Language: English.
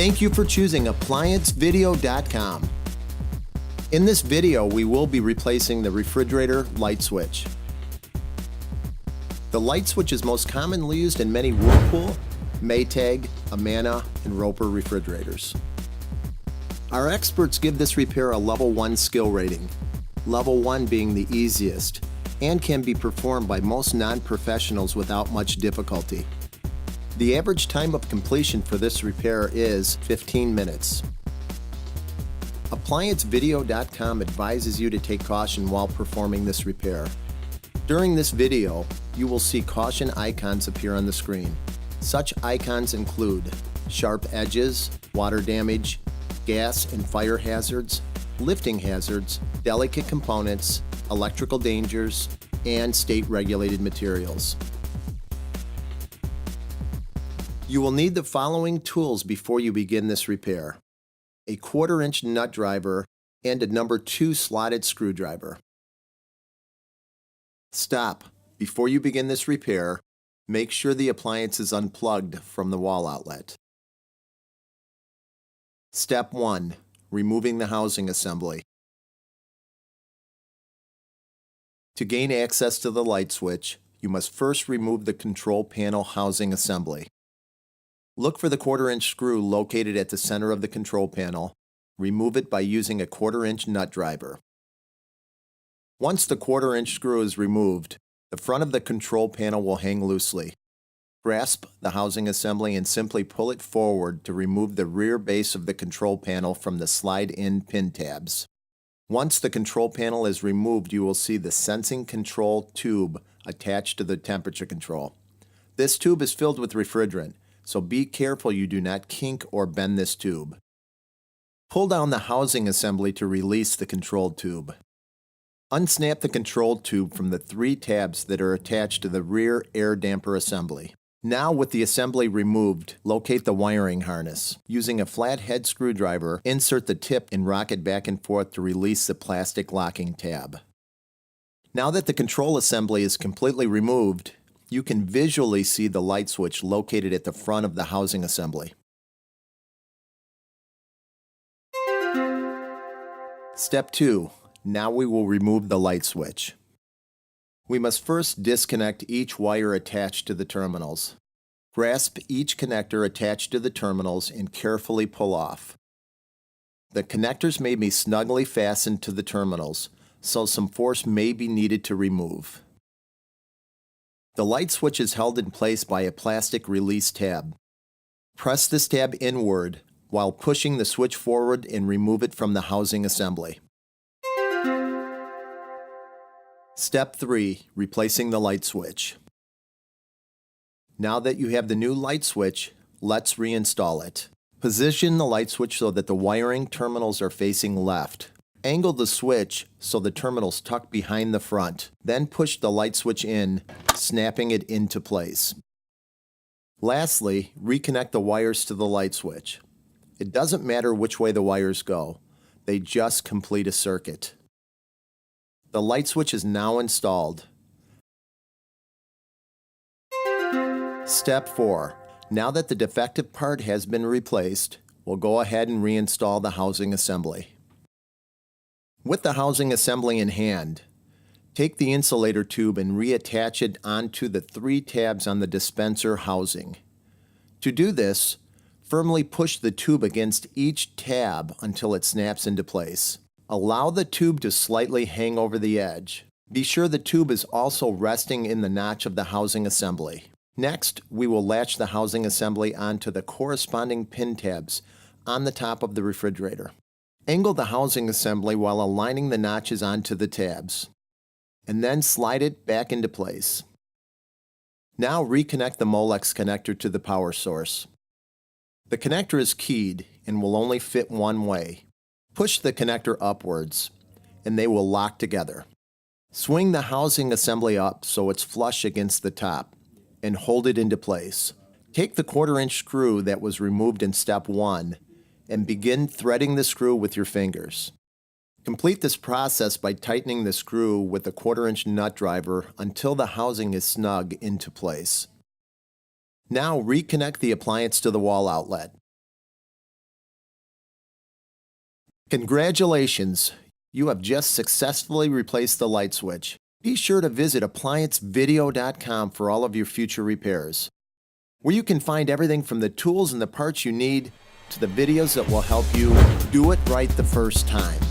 Thank you for choosing ApplianceVideo.com. In this video, we will be replacing the refrigerator light switch. The light switch is most commonly used in many Whirlpool, Maytag, Amana, and Roper refrigerators. Our experts give this repair a level 1 skill rating, level 1 being the easiest, and can be performed by most non-professionals without much difficulty. The average time of completion for this repair is 15 minutes. ApplianceVideo.com advises you to take caution while performing this repair. During this video, you will see caution icons appear on the screen. Such icons include sharp edges, water damage, gas and fire hazards, lifting hazards, delicate components, electrical dangers, and state-regulated materials. You will need the following tools before you begin this repair: a 1/4-inch nut driver and a number 2 slotted screwdriver. Stop. Before you begin this repair, make sure the appliance is unplugged from the wall outlet. Step 1. Removing the housing assembly. To gain access to the light switch, you must first remove the control panel housing assembly. Look for the 1/4-inch screw located at the center of the control panel. Remove it by using a 1/4-inch nut driver. Once the 1/4-inch screw is removed, the front of the control panel will hang loosely. Grasp the housing assembly and simply pull it forward to remove the rear base of the control panel from the slide-in pin tabs. Once the control panel is removed, you will see the sensing control tube attached to the temperature control. This tube is filled with refrigerant, so be careful you do not kink or bend this tube. Pull down the housing assembly to release the control tube. Unsnap the control tube from the 3 tabs that are attached to the rear air damper assembly. Now, with the assembly removed, locate the wiring harness. Using a flathead screwdriver, insert the tip and rock it back and forth to release the plastic locking tab. Now that the control assembly is completely removed, you can visually see the light switch located at the front of the housing assembly. Step 2. Now we will remove the light switch. We must first disconnect each wire attached to the terminals. Grasp each connector attached to the terminals and carefully pull off. The connectors may be snugly fastened to the terminals, so some force may be needed to remove. The light switch is held in place by a plastic release tab. Press this tab inward while pushing the switch forward and remove it from the housing assembly. Step 3. Replacing the light switch. Now that you have the new light switch, let's reinstall it. Position the light switch so that the wiring terminals are facing left. Angle the switch so the terminals tuck behind the front. Then push the light switch in, snapping it into place. Lastly, reconnect the wires to the light switch. It doesn't matter which way the wires go. They just complete a circuit. The light switch is now installed. Step 4. Now that the defective part has been replaced, we'll go ahead and reinstall the housing assembly. With the housing assembly in hand, take the insulator tube and reattach it onto the 3 tabs on the dispenser housing. To do this, firmly push the tube against each tab until it snaps into place. Allow the tube to slightly hang over the edge. Be sure the tube is also resting in the notch of the housing assembly. Next, we will latch the housing assembly onto the corresponding pin tabs on the top of the refrigerator. Angle the housing assembly while aligning the notches onto the tabs, and then slide it back into place. Now reconnect the Molex connector to the power source. The connector is keyed and will only fit one way. Push the connector upwards, and they will lock together. Swing the housing assembly up so it's flush against the top, and hold it into place. Take the 1/4-inch screw that was removed in step 1 and begin threading the screw with your fingers. Complete this process by tightening the screw with the 1/4-inch nut driver until the housing is snug into place. Now reconnect the appliance to the wall outlet. Congratulations! You have just successfully replaced the light switch. Be sure to visit ApplianceVideo.com for all of your future repairs, where you can find everything from the tools and the parts you need to the videos that will help you do it right the first time.